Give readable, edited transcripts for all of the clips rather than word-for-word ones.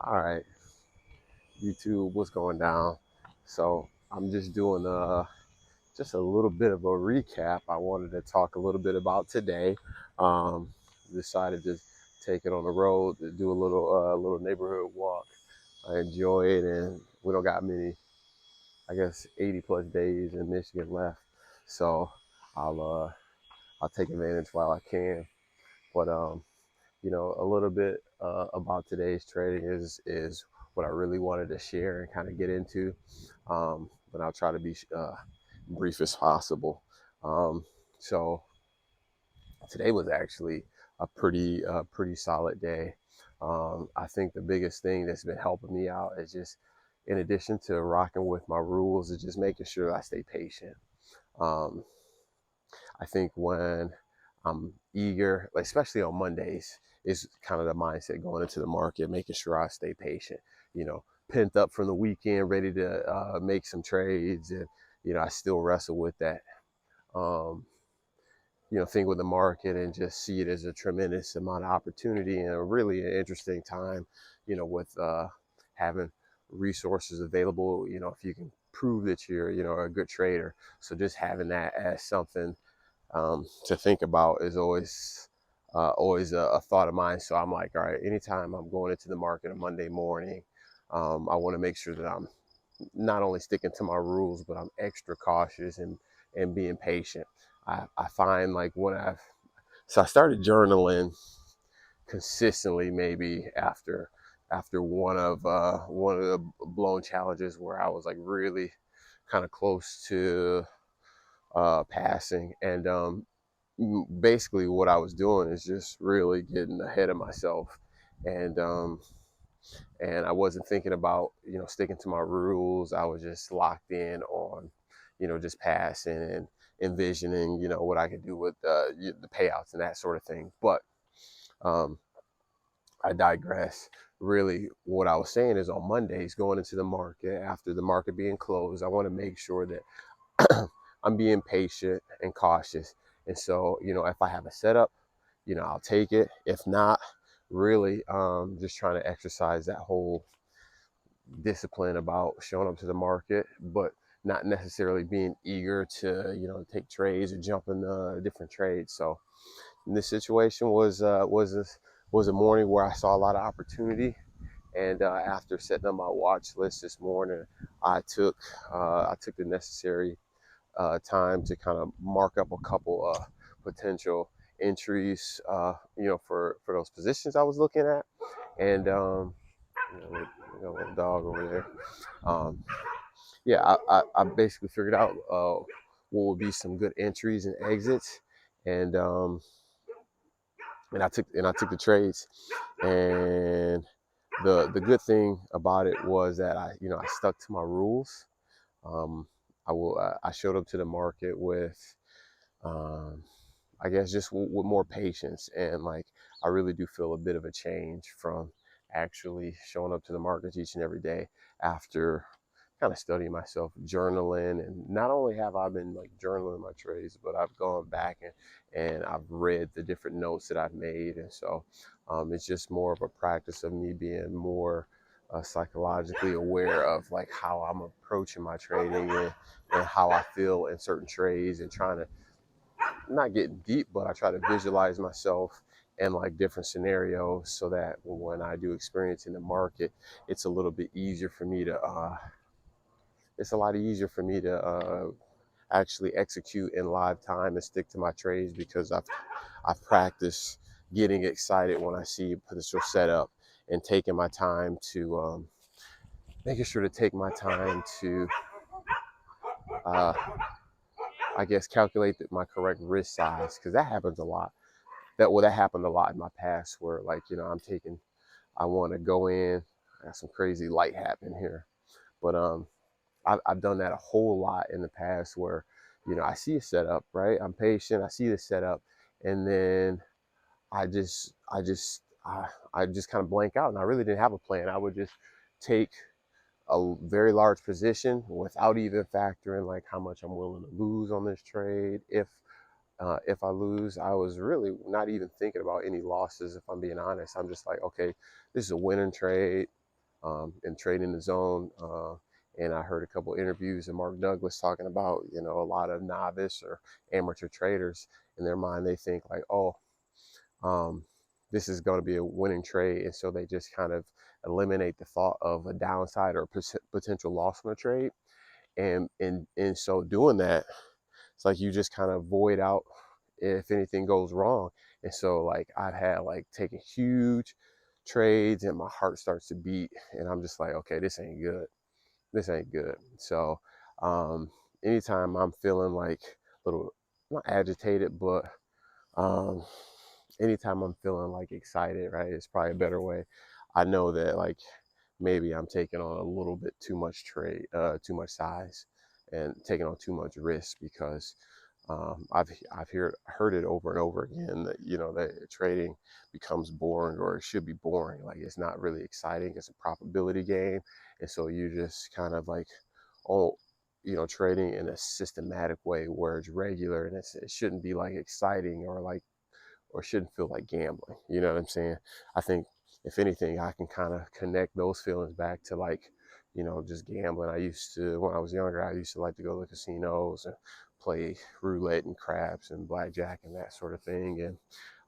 All right, YouTube, what's going down? So I'm just doing just a little bit of a recap. I wanted to talk a little bit about today. Um, Decided to take it on the road to do a little neighborhood walk. I enjoy it, and we don't got many, I guess, 80 plus days in Michigan left. So I'll uh, I'll take advantage while I can. But a little bit about today's trading is what I really wanted to share and kind of get into. But I'll try to be brief as possible. Um, so today was actually a pretty solid day. I think the biggest thing that's been helping me out is just, in addition to rocking with my rules, is just making sure I stay patient. Um, I think when I'm eager, like especially on Mondays, is kind of the mindset going into the market, making sure I stay patient, pent up from the weekend, ready to make some trades. And, I still wrestle with that, um, thing with the market and just see it as a tremendous amount of opportunity and a really an interesting time, with having resources available, if you can prove that you're, a good trader. So just having that as something to think about is always a thought of mine. So I'm like, all right, anytime I'm going into the market on Monday morning, I want to make sure that I'm not only sticking to my rules, but I'm extra cautious and being patient. I find like I started journaling consistently maybe after one of the blown challenges where I was like really kind of close to passing. And basically what I was doing is just really getting ahead of myself, and I wasn't thinking about sticking to my rules. I was just locked in on just passing and envisioning what I could do with the payouts and that sort of thing. But um, I digress. Really, what I was saying is on Mondays going into the market after the market being closed, I want to make sure that I'm being patient and cautious. And so, if I have a setup, I'll take it. If not, really, just trying to exercise that whole discipline about showing up to the market, but not necessarily being eager to, take trades or jump in different trades. So this situation was a morning where I saw a lot of opportunity. And after setting up my watch list this morning, I took I took the necessary time to kind of mark up a couple potential entries, for those positions I was looking at. And little dog over there. Um, yeah, I basically figured out what would be some good entries and exits, and I took the trades. And the good thing about it was that I stuck to my rules. Um, I showed up to the market with um, I guess just with more patience, and like I really do feel a bit of a change from actually showing up to the markets each and every day after kind of studying myself, journaling. And not only have I been like journaling my trades, but I've gone back and I've read the different notes that I've made. And so it's just more of a practice of me being more psychologically aware of like how I'm approaching my trading, and how I feel in certain trades, and trying to not get deep, but I try to visualize myself in like different scenarios so that when I do experience in the market, it's a little bit easier for me to it's a lot easier for me to actually execute in live time and stick to my trades, because I've practiced getting excited when I see a potential setup, and taking my time to making sure to take my time to uh, I guess calculate my correct risk size, because that happens a lot. That happened a lot in my past, where like I want to go in. I got some crazy light happen here, but I've done that a whole lot in the past, where I see a setup, right? I'm patient. I see the setup, and then I just kind of blank out, and I really didn't have a plan. I would just take a very large position without even factoring like how much I'm willing to lose on this trade. If I lose, I was really not even thinking about any losses. If I'm being honest, I'm just like, okay, this is a winning trade. in trading the zone. And I heard a couple interviews of Mark Douglas talking about, a lot of novice or amateur traders in their mind, they think like, oh, um, this is going to be a winning trade. And so they just kind of eliminate the thought of a downside or potential loss on a trade. And in so doing that, it's like you just kind of void out if anything goes wrong. And so like I've had like taken huge trades and my heart starts to beat and I'm just like, okay, this ain't good. This ain't good. So um, anytime I'm feeling like a little, not agitated, but um, anytime I'm feeling like excited, right, it's probably a better way. I know that like maybe I'm taking on a little bit too much too much size, and taking on too much risk because I've heard it over and over again that that trading becomes boring or it should be boring. Like it's not really exciting. It's a probability game, and so you just kind of like, oh, trading in a systematic way where it's regular and it shouldn't be like exciting or shouldn't feel like gambling. You know what I'm saying? I think if anything, I can kind of connect those feelings back to like, just gambling. When I was younger, I used to like to go to casinos and play roulette and craps and blackjack and that sort of thing. And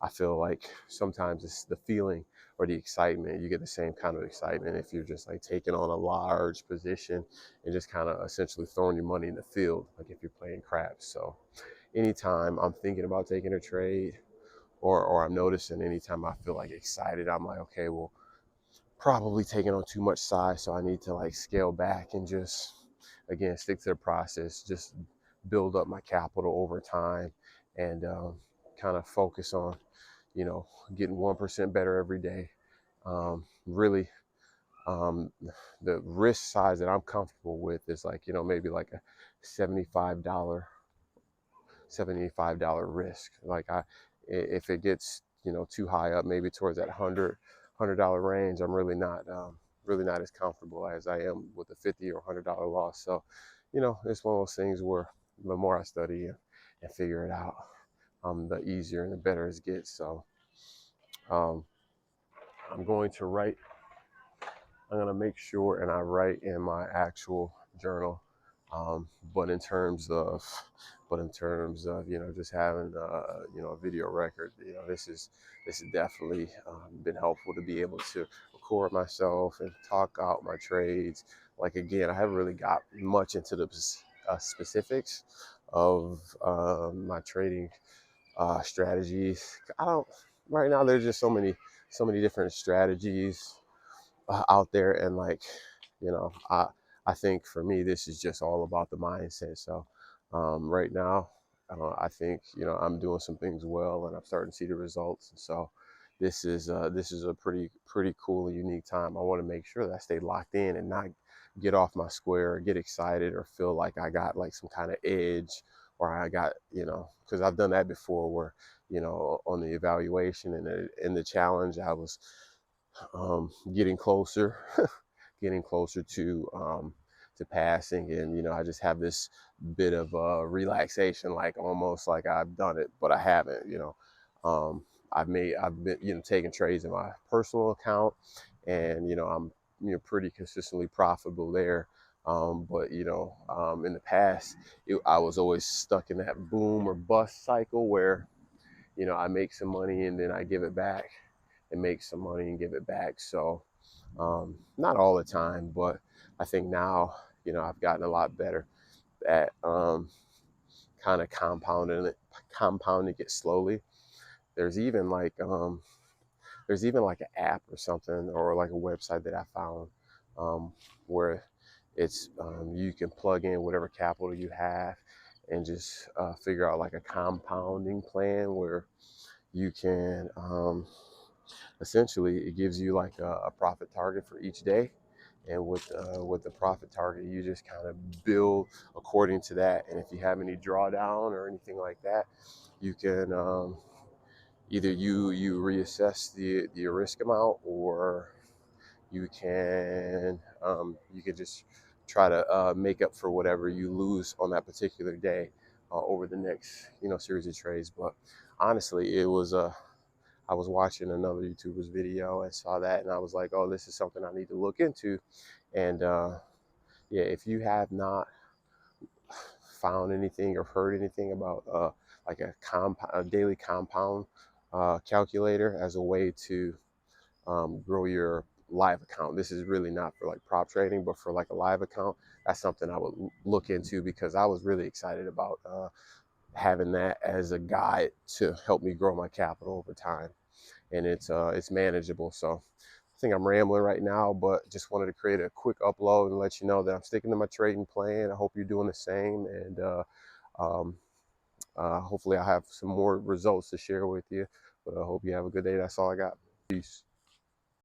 I feel like sometimes it's the feeling or the excitement. You get the same kind of excitement if you're just like taking on a large position and just kind of essentially throwing your money in the field, like if you're playing craps. So anytime I'm thinking about taking a trade, or I'm noticing anytime I feel like excited, I'm like, okay, well, probably taking on too much size, so I need to like scale back and just again stick to the process, just build up my capital over time, and kind of focus on getting 1% better every day. Really, um, the risk size that I'm comfortable with is like maybe like a $75 $75 risk. Like if it gets too high up, maybe towards that $100 range, I'm really not as comfortable as I am with a $50 or $100 loss. So, it's one of those things where the more I study and figure it out, the easier and the better it gets. So, um, I'm going to write I'm gonna make sure and I write in my actual journal. Um, but in terms of, just having a video record, this has definitely been helpful to be able to record myself and talk out my trades. Like again, I haven't really got much into the specifics of my trading strategies. I don't right now. There's just so many different strategies out there, and like I think for me this is just all about the mindset. So right now I think I'm doing some things well and I'm starting to see the results, and so this is a pretty cool and unique time. I want to make sure that I stay locked in and not get off my square or get excited or feel like I got like some kind of edge, or I got because I've done that before where on the evaluation and the challenge I was getting closer, getting closer to passing, and I just have this bit of relaxation, like almost like I've done it, but I haven't. Um, I've been taking trades in my personal account, and I'm pretty consistently profitable there. But in the past, I was always stuck in that boom or bust cycle where I make some money and then I give it back and make some money and give it back. So not all the time, but I think now, I've gotten a lot better at kind of compounding it slowly. There's even like an app or something, or like a website that I found where it's you can plug in whatever capital you have and just figure out like a compounding plan where you can essentially it gives you like a profit target for each day, and with the profit target you just kind of build according to that. And if you have any drawdown or anything like that, you can either you reassess the risk amount, or you can just try to make up for whatever you lose on that particular day over the next series of trades. But honestly, I was watching another YouTuber's video and saw that, and I was like, oh, this is something I need to look into. And yeah, if you have not found anything or heard anything about like a daily compound calculator as a way to grow your live account. This is really not for like prop trading, but for like a live account, that's something I would look into, because I was really excited about having that as a guide to help me grow my capital over time. And it's manageable. So I think I'm rambling right now, but just wanted to create a quick upload and let you know that I'm sticking to my trading plan. I hope you're doing the same, and um, hopefully I'll have some more results to share with you. But I hope you have a good day. That's all I got. Peace.